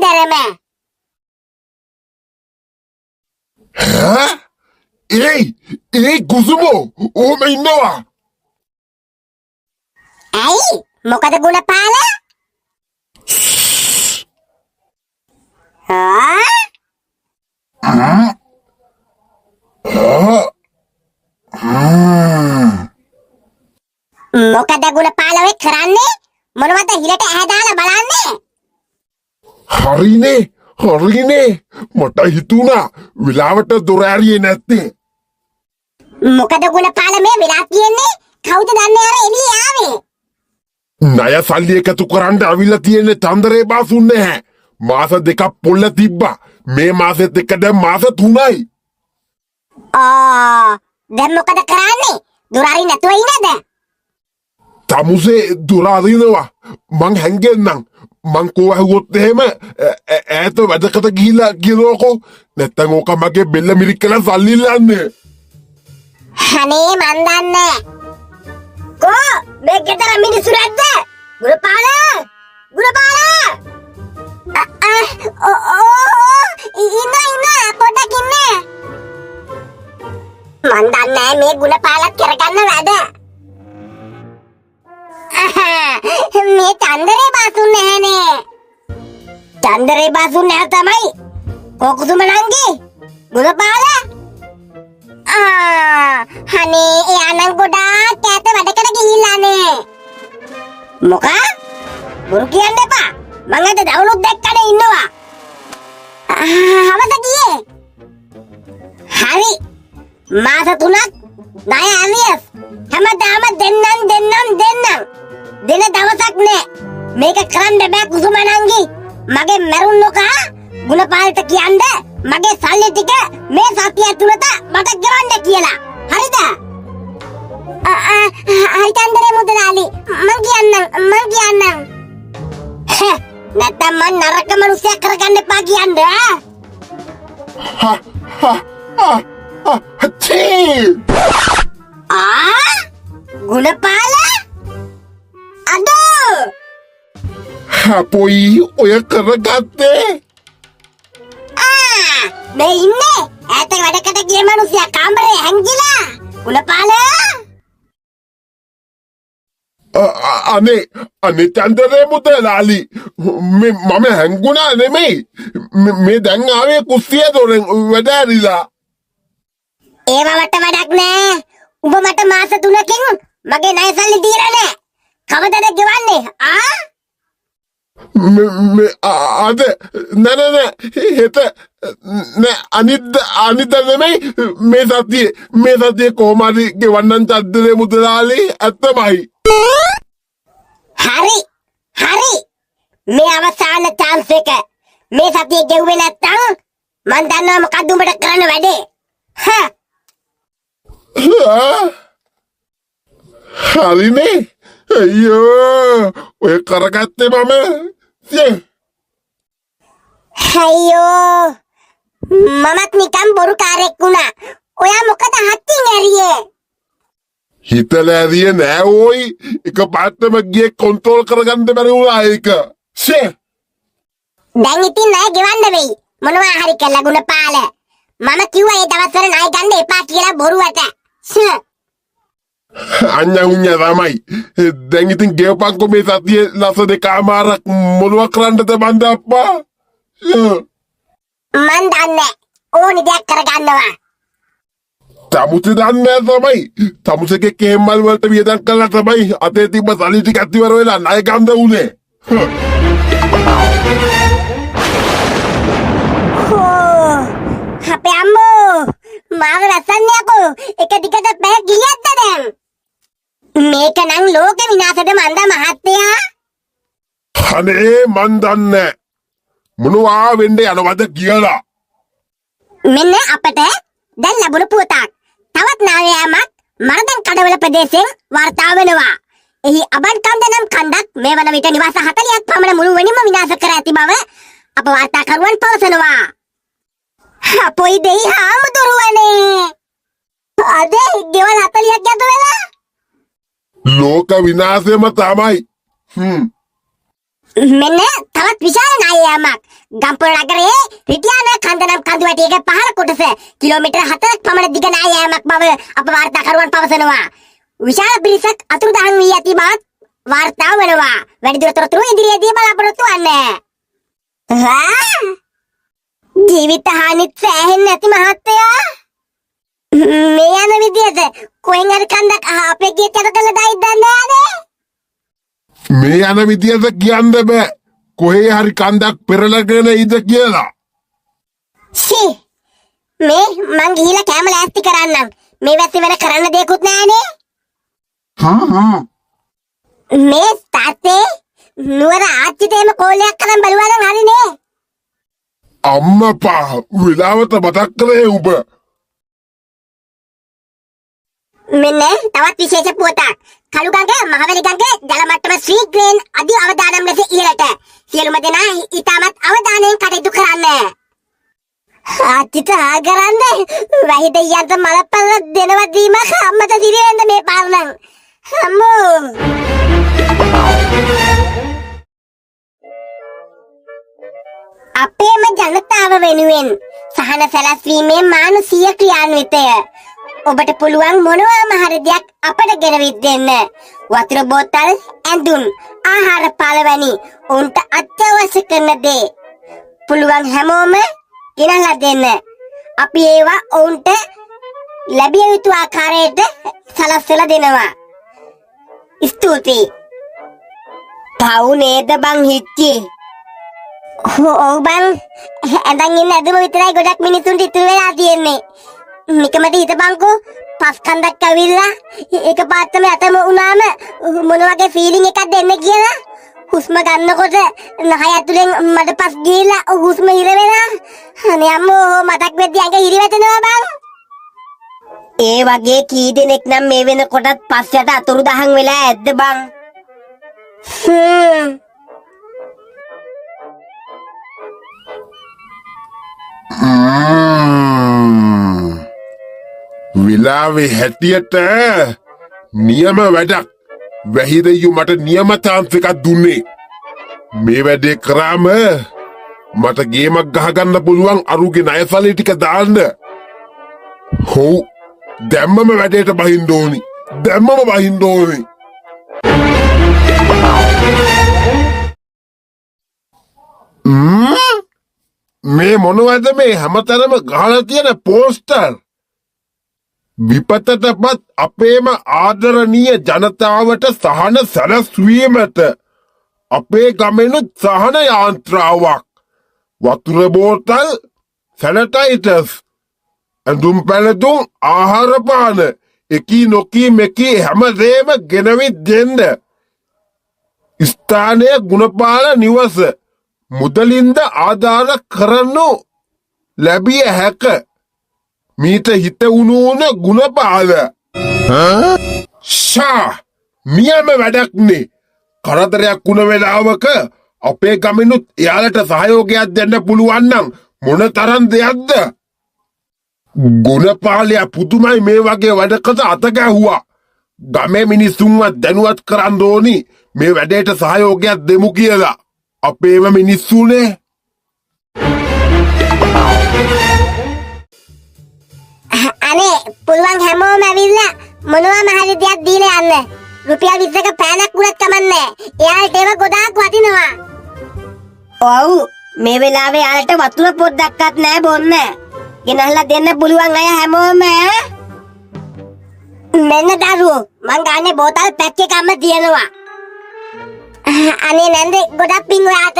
ඇන්දරම. ඒ කුසුමෝ ඕම ඉන්නවා. ඇයි මොකද ගුණපාල? මොකද ගුණපාල ඔය කරන්නේ? මොනවද හිලට ඇහැ දාලා බලන්නේ? හරිනේ මට හිතුණා වෙලාවට දොර ඇරියේ නැත්තේ. මොකද ගුණපාල මේ වෙලා තියෙන්නේ? කවුද දන්නේ අර එළියේ ආවේ? ණය සල්ලි එකතු කරන්න අවිල්ලා තියෙන්නේ චන්දරේ බාසුන් නැහැ. මාස දෙකක් පොල්ල තිබ්බා. මේ මාසෙත් එක දැන් මාස 3යි. දැන් මොකද කරන්නේ? දොර අරින්න නැතුව ඉන්නද? තමුසේ දොර අරිනවා. මං හැංගෙන්නම්. මං කෝ ඇහුවොත් එහෙම ඈත වැඩකට ගිහිල්ලා කියනකො නැත්තම් ඕක මගේ බෙල්ල මිරිකලා සල්ලි ඉල්ලන්නේ. අනේ මන් දන්නේ. කෝ මේ ගෙදර මිනිස්සු නැද්ද? ගුණපාල! ඉන්න පොඩ්ඩක් ඉන්න. මන් දන්නේ මේ ගුණපාලත් කරගන්න වැඩ. මේ චන්දරේ බාසුන් නැහනේ. චන්දරේ බාසුන් නැහැ තමයි. කොකුසුම නංගි ගුණපාල. අනේ එයා නම් ගොඩාක් ඈත වැඩකට ගිහිල්ලානේ. මොකා? බොරු කියන්න එපා. මං අද දවුනුත් දැක්කනේ ඉන්නවා. හවස ගියේ. හරි. මාස 3ක් ණය ඇවිස්. හැමදාම දෙන්නම්. දෙන දවසක් නෑ. මේක කරන්න බෑ කුසුම නංගි. මගේ මරුන්නකා ගුණපාලට කියන්න මගේ සල්ලි ටික මේ සතිය ඇතුළත මට ගෙවන්න කියලා. හරිද? හරි චන්දරේ මුදලාලි. මං කියන්නම්. නැත්තම් මං නරක මනුස්සයෙක් කරගන්න එපා කියන්න. ගුණපාල අඩෝ අපොයි ඔය කරගත්තේ. මේ ඉන්නේ ඈත වැඩකට ගිය මිනිස්සයා කාමරේ හැංගිලා. ගුණපාල අනේ චන්දරේ මුදලාලි මම හැංගුණා නෙමෙයි. මේ දැන් ආවේ කුස්සිය දොරෙන් වැඩ ඇරිලා. ඒව මට වැඩක් නෑ. උඹ මට මාස 3කින් මගේ ණය සල්ලි දීලා නෑ. කවදද ගෙවන්නේ? අද නෑ හෙට නෑ අනිද්ද නෙමෙයි මේ සතියේ කොහොම හරි ගෙවන්නම් චන්දරේ මුදලාලි. ඇත්තමයි. හරි මේ අවසාන chance එක. මේ සතියේ ගෙව්වේ නැත්තම් මං දන්නවා මොකද්ද උඹට කරන්න වැඩේ. හරිනේ. අයියෝ ඔය කරගත්තේ මම. අයියෝ මමත් නිකන් බොරුකාරයෙක් වුණා. ඔයා මොකද හත්ින් ඇරියේ? හිතලා ඇරියේ නෑ ඕයි. එක පාටම ගියේ කන්ට්‍රෝල් කරගන්න බැරි වුණා ඒක. දැන් ඉතින් ණය ගෙවන්න වෙයි. මොනවා හරි කළා ගුණපාල. මම කිව්වා ඒ දවස්වල ණය ගන්න එපා කියලා බොරුවට. අඤ්ඤා තමයි. දැන් ඉතින් ගෙවපන්කො මේ සතියේ ලස දෙකමාරක් මොනවා කරන්නද බන්ද අප්පා? මන් දන්නේ ඕනි දෙයක් කරගන්නවා. තමුසේ දන්නේ තමයි. තමුසේගේ කේමල් වලට වියදම් කළා තමයි අතේ තිබ්බ සල්ලි ටික අතිවර වෙලා ණය ගන්න උනේ. අපේ අම්මෝ මාව රසන්නේකෝ එක දිගට පැය ගියද්ද දැන්? මේක නම් ලෝක විනාශද මන්ද මහත්තයා? අනේ මන් දන්නේ මොනවා වෙන්නේ යනවද කියලා. මෙන්න අපට දැන් ලැබුණු පුවතක්. තවත් නායෑමක් මරදන් කඩවල ප්‍රදේශයෙන් වාර්තා වෙනවා. එහි අබන්කන්ද නම් කණ්ඩක් මේ වන විට නිවාස 40ක් පමණ මුළුමනින්ම විනාශ කර ඇති බව අප වාර්තාකරුවන් පවසනවා. අපොයි දෙයි හාමුදුරුවනේ. අද ගෙවල් 40ක් යත වෙලා ලෝක විනාශයම තමයි. මෙන්න තවත් විශාල නායයාමක් ගම්පොළ නගරයේ රිටියාන කන්දනම් කඳු වැටියක පහළ කොටස කිලෝමීටර් 4ක් පමණ දිග නායයාමක් බව අප වාර්තාකරුවන් පවසනවා. විශාල පිරිසක් අතුරුදහන් වී ඇති බවත් වාර්තා වෙනවා. වැඩිදුර තොරතුරු ඉදිරියේදී බලාපොරොත්තු වන්න. ජීවිත හානිත් සෑහෙන්නේ නැති මහත්තයා. මේ යන විදියට කොහෙන් හරි කන්දක් අපේ ගේට් යට කළා දායිද දන්නේ. මේ යන විදියට කියන්න බෑ. කොහේ හරි කන්දක් පෙරලගෙන ඉද කියලා. මේ මං ගිහිල්ලා කැම ලෑස්ති කරන්නම්. මේ වැසි වෙන කරන්න දෙයක්වත් නෑනේ. මේ තාත්තේ නුවර ආච්චිට එම කෝලයක් කරන් බලුවා නම් හරිනේ. අම්මපා විලාවත මතක් කරේ උඹ. මෙන්න තවත් විශේෂ පුවතක්. කළුගඟ මහවැලිගඟ ජල මට්ටම ශ්‍රී ග්‍රේන් අධි අවදානම් ලෙස ඉහළට. සියලුම දෙනා ඉතාමත් අවධානයෙන් කටයුතු කරන්න. ආච්චිට ආගරන්න වැහි දෙයියන්ට මලපල්ල දෙනවා දීමක් අම්මට දිරිවෙන්න මේ පාරනම්. අම්මෝ. අපේම ජනතාව වෙනුවෙන් සහන සැලැස්වීමේ මානසික ක්‍රියාන්විතය. ඔබට පුළුවන් මොනවාම හරි දෙයක් අපට ගෙනවිත් දෙන්න. වතුර බෝතල්, ඇඳුම්, ආහාර පාල වැනි උන්ට අත්‍යවශ්‍ය කරන දේ පුළුවන් හැමෝම ගෙනලා දෙන්න. අපි ඒවා ඔවුන්ට ලැබිය යුතු ආකාරයට සලස්සලා දෙනවා. ස්තුතියි. පව් නේද බං හිච්චි? ඔව් බං. ඇඳන් ඉන්න ඇඳුම විතරයි ගොඩක් මිනිසුන්ට ඉතුරු වෙලා තියෙන්නේ. නිකමට හිතපන්කෝ පස් කන්දක් ඇවිල්ලා එක පාත්තම ඇතම වුණාම මොන වගේ ෆීලිං එකක් දෙන්න කියලා. හුස්ම ගන්නකොට නහය ඇතුලෙන් මඩ පස් ගිහිල්ලා හුස්ම හිර වෙලා. අනේ අම්මෝ මතක් වෙද්දී ඇඟ හිරිවැටෙනවා බං. ඒ වගේ කී දෙනෙක් නම් මේ වෙනකොටත් පස්සට අතුරුදහන් වෙලා ඇද්ද බං? විලාවේ හැටියට නියම වැඩක්. වැහිදෙයු මට නියම chance එකක් දුන්නේ. මේ වැඩේ කරාම මට ගේමක් ගහගන්න පුළුවන් අරුගේ ණයසලේ ටික දාන්න. හොව් දැම්මම වැඩේට බහින්න ඕනි. දැම්මම බහින්න ඕනි. මේ මොනවද මේ හැමතැනම ගහලා තියෙන පෝස්ටර්? විපතටපත් අපේම ආදරණීය ජනතාවට සහන සැලැස්වීමට අපේ ගමෙනුත් සහන යාන්ත්‍රාවක්, වතුර බෝතල්, සැනිටයිසර්ස්, ඇඳුම් පැළඳුම්, ආහාර පාන, එකී නොකී මෙකී හැමදේම ගෙනවිත් දෙන්න. ස්ථානයේ ගුණපාල නිවස මුදලින්ද ආධාර කරනු ලැබිය හැක. මීට හිත උණුන ගුණපාල. නියම වැඩක්නේ. කරදරයක් වුණ වෙලාවක අපේ ගමනුත් එයාලට සහයෝගයක් දෙන්න පුළුවන් නම් මොන තරම් දෙයක්ද? ගුණපාලයා පුදුමයි මේ වගේ වැඩකට අත ගැහුවා. ගමේ මිනිස්සුන්වත් දැනුවත් කරන්න ඕනි මේ වැඩේට සහයෝගයක් දෙමු කියලා. අපේම මිනිස්සුනේ. අනේ පුළුවන් හැමෝම ඇවිල්ලා මොනවාම හරි දෙයක් දීලා යන්න. රුපියල් 20ක පෑනක් වුණත් කමන්නේ. එයාලට ඒව ගොඩාක් වටිනවා. ඔව් මේ වෙලාවේ යාලට වතුර පොඩ්ඩක්වත් නෑ බොන්න. ගෙනල්ලා දෙන්න පුළුවන් අය හැමෝම. මෙන්න දරුවෝ මං ගන්නේ බෝතල් පැක් එකක්ම තියෙනවා. අනේ නැන්ද ගොඩක් පිං ඔයාට.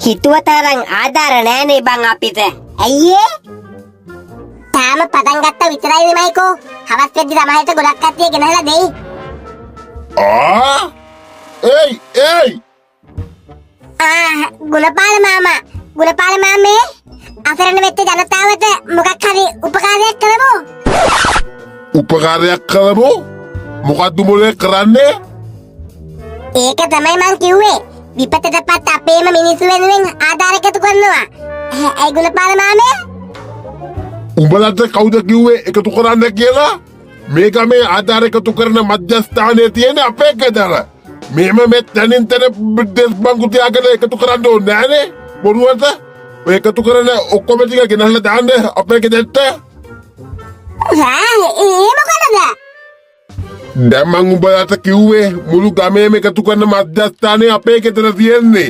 හිතුව තරම් ආධාර නෑනේ බං අපිට. ඇයි ඒ? තාම පටන් ගත්ත විතරයි නෙමයිකෝ. හවස් වෙද්දි ළමයිට ගොඩක් කට්ටිය ගෙනහලා දෙයි. ඒයි ගුණපාල මාමා. ගුණපාල මාමේ අසරණ වෙච්ච ජනතාවට මොකක් හරි උපකාරයක් කරමු. උපකාරයක් කරමු? මොකද්ද මොලේ කරන්නේ? ඒක තමයි මං කිව්වේ. විපතටපත් අපේම මිනිස්සු වෙනුවෙන් ආධාර එකතු කරනවා. ගුණපාල මාමේ. උඹලට කවුද කිව්වේ එකතු කරන්න කියලා? මේ ගමේ ආධාර එකතු කරන මධ්‍යස්ථානයේ තියෙන අපේ ගෙදර. මෙහෙම මේ තනින් තන බංගු තියාගෙන එකතු කරන්න ඕනේ නෑනේ. බොරුවට ඔය එකතු කරන ඔක්කොම ටික ගෙනල්ලා දාන්න අපේ ගෙදරට. ඒ මොකටද? දැන් මං උඹලට කිව්වේ මුළු ගමේම එකතු කරන මධ්‍යස්ථානයේ අපේ ගෙදර තියෙන්නේ.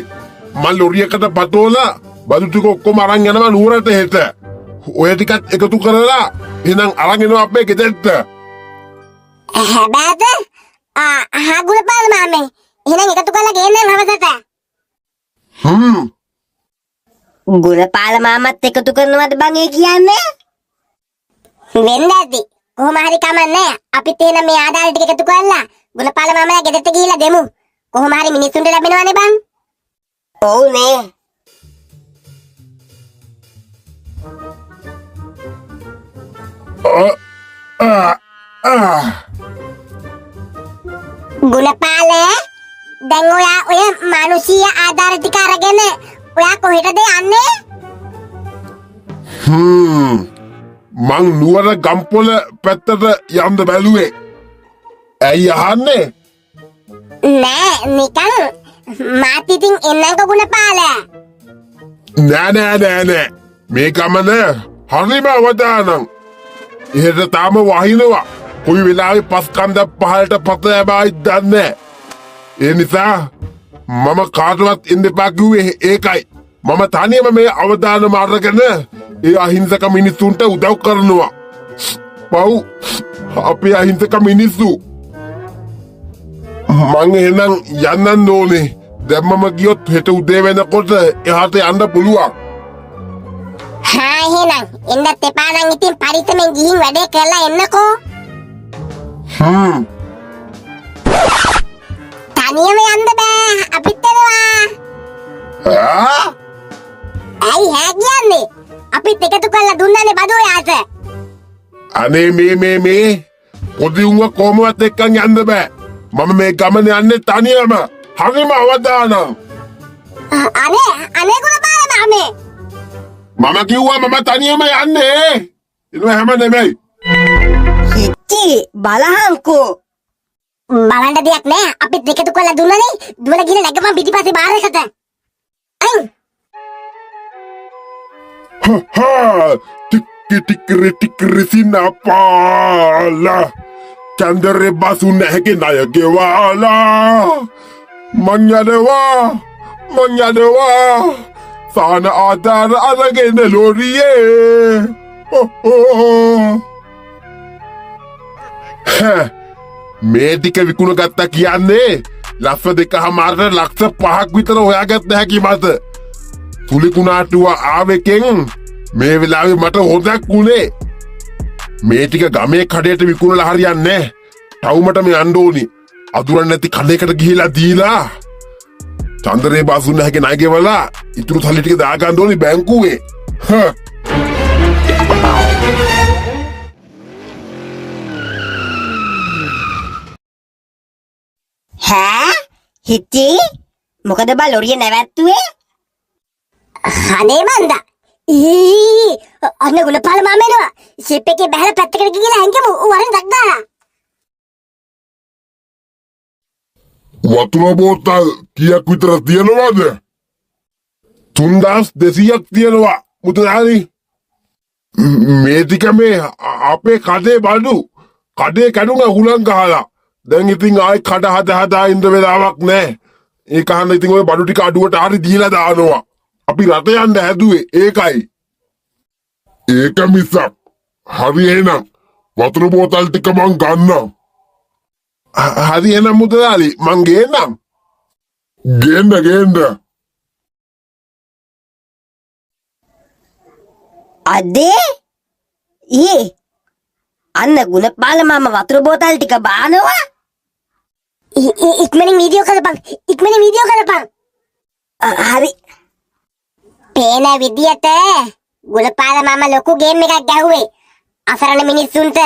මං ලොරියකට පතෝලා බඩු ටික ඔක්කොම අරන් යනවා නුවරට හෙට. ඔය ටිකත් එකතු කරලා එහෙනම් අරන් එනවා අපේ ගෙදරට. හැබැයිද? ගුණපාල මාමේ. එහෙනම් එකතු කරලා ගේන්න හවසට. ගුණපාල මාමත් එකතු කරනවද බං ඒ කියන්නේ? වෙන්න ඇති. කොහොම හරි කමන්නේ. අපිත් එහෙනම් මේ ආදාළ ටික එකතු කරලා ගුණපාල මාමලා ගෙදරට ගිහිල්ලා දෙමු. කොහොම හරි මිනිස්සුන්ට ලැබෙනවනේ බං. ඔව් නේ. ගුණපාල දැන් ඔයා ඔය මානුෂීය ආධාර ටික අරගෙන ඔයා කොහෙටද යන්නේ? මං නුවර ගම්පොළ පැත්තට යන්න බැලුවේ. ඇයි අහන්නේ? නෑ නිකන් මාත් ඉතින් එන්නම්කො ගුණපාල. නෑ. මේ ගමන හරිම අවදානම්. එහෙට තාම වහිනවා. කොයි වෙලාවෙ පස් කන්දක් පහලට පත යබයි දන්නේ. ඒ නිසා මම කාටවත් එන්න එපා කිව්වේ ඒකයි. මම තනියම මේ අවදානම අරගෙන ඒ අහිංසක මිනිස්සුන්ට උදව් කරනවා. පව් අපේ අහිංසක මිනිස්සු. මං එහෙනම් යන්නන්න ඕනේ. දැන් මම ගියොත් හෙට උදේ වෙනකොට එහාට යන්න පුළුවන්. එහෙනම් එන්නත් එපා නම් ඉතින් පරිස්සමෙන් ගිහින් වැඩේ කරලා එන්නකෝ. තනියම යන්න බෑ. අපිත් එනවා. ඇයි හැ කියන්නේ? අපිත් එකතු කරලා දුන්නනේ බඩු යාට. අනේ මේ පොඩි උන්ව කොහොමවත් එක්කන් යන්න බෑ. මම මේ ගමන යන්නේ තනියම. හරිම අවදානම්. අනේ ගුණපාල මාමේ. මම කිව්වා මම තනියම යන්නේ. එනවා හැම නෙමෙයි. හිටි බලහන්කෝ. බලන්න දෙයක් නෑ. අපිත් එකතු කරලා දුන්නනේ. දුවලා ගිහලා නැගපන් පිටිපස්සේ බාර් එකට. අයින්. ටික්කරි සිනපාලා. චන්දරේ බසු නැහගේ ණයගෙවාලා. මං යනවා. සාන ආධාර අරගෙන ලෝරියේ. මේ ටික විකුණ ගත්තා කියන්නේ ලස්ස 2.5 ලක්ෂ 5ක් විතර හොයාගත්ත හැකි මත. තුලි කුණාටුව ආවෙකෙන් මේ වෙලාවේ මට හොදක් උනේ. මේ ටික ගමේ කඩේට විකුණලා හරියන්නේ නැහැ. ටවුමට මේ යන්න ඕනි. අදුරන් නැති කඩේකට ගිහිලා දීලා චන්දරේ බාසු නැහගේ ණය ගෙවලා ඉතුරු සල්ලි ටික දාගන්න ඕනි බැංකුවේ. හිටි මොකද බා ලොරිය නැවැත්තුවේ? අනේ මන්දා. අන්න ගුණපාල මාමේනවා. ෂිප් එකේ බහැලා පැත්තකට ගිහලා හැංගෙමු. වරෙන් දක්දාලා. වතුර බෝතල් කීයක් විතර තියෙනවද? 3200ක් තියෙනවා මුදලාලි. මේ ටික මේ අපේ කඩේ බඩු. කඩේ කැඩුනා හුලං ගහලා. දැන් ඉතින් ආයි කඩ හදා ඉන්න වෙලාවක් නැහැ. ඒක අහන්න ඉතින් ඔය බඩු ටික අඩුවට හරි දීලා දානවා. අපි රට යන්න හැදුවේ ඒකයි. ඒක මිසක්. හරි එහෙනම් වතුර බෝතල් ටික මං ගන්නම්. හරි එහෙනම් මුදලාලි මං ගේන්නම්. ගේන්න. අදේ අන්න ගුණපාල මාමා වතුර බෝතල් ටික බානවා. ඉක්මනින් වීඩියෝ කරපන්. හරි. පේන විදියට ගුණපාල මාමා ලොකු ගේම් එකක් ගැහුවේ. අසරණ මිනිස්සුන්ට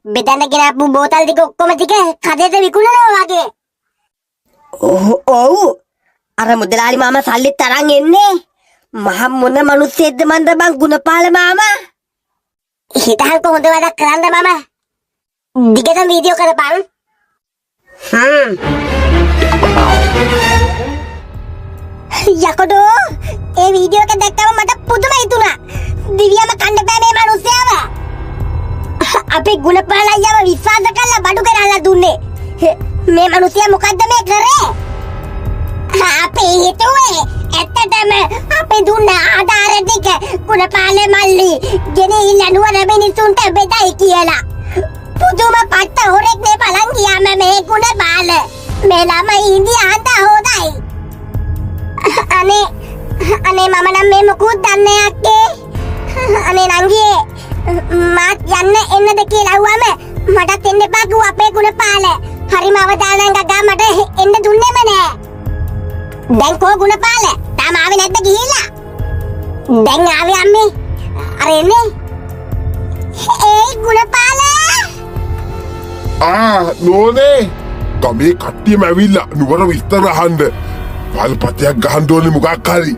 බෙදන්න ගෙනාපු බෝතල් ටික ඔක්කොම ටික කඩේට විකුණනවා වගේ. ඔව්. අර මුදලාලි මාමා සල්ලිත් අරන් එන්නේ. මහ මොන මිනිස්සෙක්ද මන්ද බං ගුණපාල මාමා. හිතහන්කො හොඳ වැඩක් කරන්න මාමා. දිගටම වීඩියෝ කරපන්. යකඩෝ ඒ වීඩියෝ එක දැක්කම මට පුදුම හිතුණා. දිව්‍යම කන්න බෑ මේ මිනිස්සයාව. අපි ගුණපාල අයියව විශ්වාස කරලා බඩු කරලා දුන්නේ. මේ මිනිස්සයා මොකද්ද මේ කරේ? අපි හිතුවේ ඇත්තටම අපි දුන්න ආධාර ටික ගුණපාල මල්ලි ගෙනිහිල්ලා නුවර මිනිසුන්ට බෙදයි කියලා. පුදුම පට්ට හොරෙක් නේ බලන් ගියාම මේ ගුණපාල. මේ ළමයි ඉන්දියාන්ත හොදයි. අනේ මම නම් මේ මොකුත් දන්නේ අක්කේ. අනේ නංගියේ මාත් යන්න එන්නද කියලා අහුවම මටත් එන්න එපා කිව්වා අපේ ගුණපාල. හරිම අවදානං ගගා මට එන්න දුන්නේම නෑ. දැන් කෝ ගුණපාල තාම ආවේ නැද්ද ගිහිල්ලා? දැන් ආවේ අම්මේ. අර එන්නේ. ඒ ගුණපාල. නෝනේ ගමේ කට්ටියම ඇවිල්ලා නුවර විස්තර අහන්න. වල්පතයක් ගහන්න ඕනේ මොකක් හරි.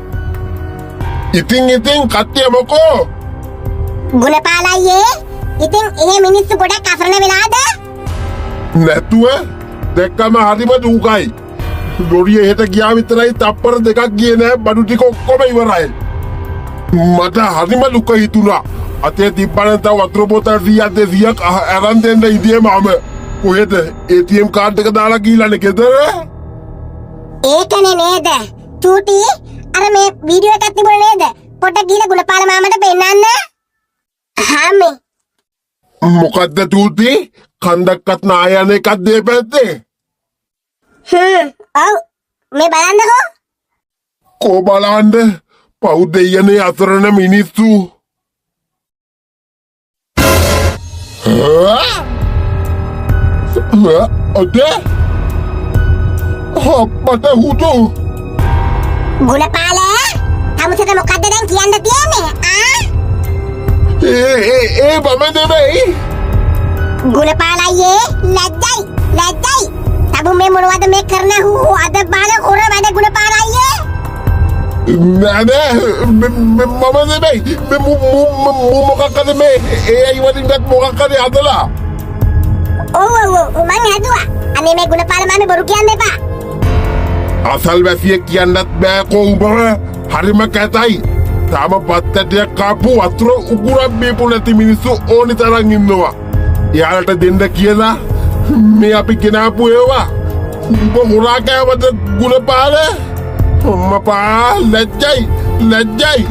ඉතින් කට්ටිය මොකෝ? ගුණපාල අයියේ ඉතින් එහෙ මිනිස්සු ගොඩක් අසරණ වෙලාද? නැතුව දැක්කම හරිම දුකයි. ලොරිය හෙට ගියා විතරයි තප්පර දෙකක් ගියේ නෑ බඩු ටික ඔක්කොම ඉවරයි. මට හරිම දුක හිතුණා. අතේ තිබ්බන තව වතුර බෝතල් 100ක් අරන් දෙන්න ඉදියේ මම. කොහෙද ATM කාඩ් එක දාලා ගිහලානේ ගෙදර? ඒකනේ නේද? චූටි අර මේ වීඩියෝ එකක් තිබුණේ නේද? පොඩ්ඩක් ගිහලා ගුණපාල මාමට පෙන්නන්න. හාමේ. මොකද්ද චූටි? කන්දක්වත් නායන එකක් දෙපැත්තේ. ඔව් මේ බලන්නකෝ. කෝ බලන්න පව් දෙයනේ අසරණ මිනිස්සු. අද අපට හුදු ගුණපාල තමුසේට මොකද්ද දැන් කියන්න තියෙන්නේ? ඒ බම නෙමෙයි. ගුණපාල අයියේ ලැජ්ජයි. තබු මේ මොනවද මේ කරන අද බාල හොර වැඩ ගුණපාල අයියේ? නෑ මම නෙමෙයි. මොකක්ද මේ ඒ අයිවලින්වත් මොකක් හරි අදලා. ඔව් මං හදුවා. අනේ මේ ගුණපාල මාමේ බොරු කියන්න එපා. අසල්වැසියෙක් කියන්නත් බෑ කෝ උඹව. හරිම කැතයි. තාම පත්තටයක් කාපු වතුර උගුරක් බීපු නැති මිනිස්සු ඕනි තරම් ඉන්නවා. එයාලට දෙන්න කියලා මේ අපි ගෙනාපු ඒවා උඹ හොරා කෑවද ගුණපාල? අම්මපා ලැජ්ජයි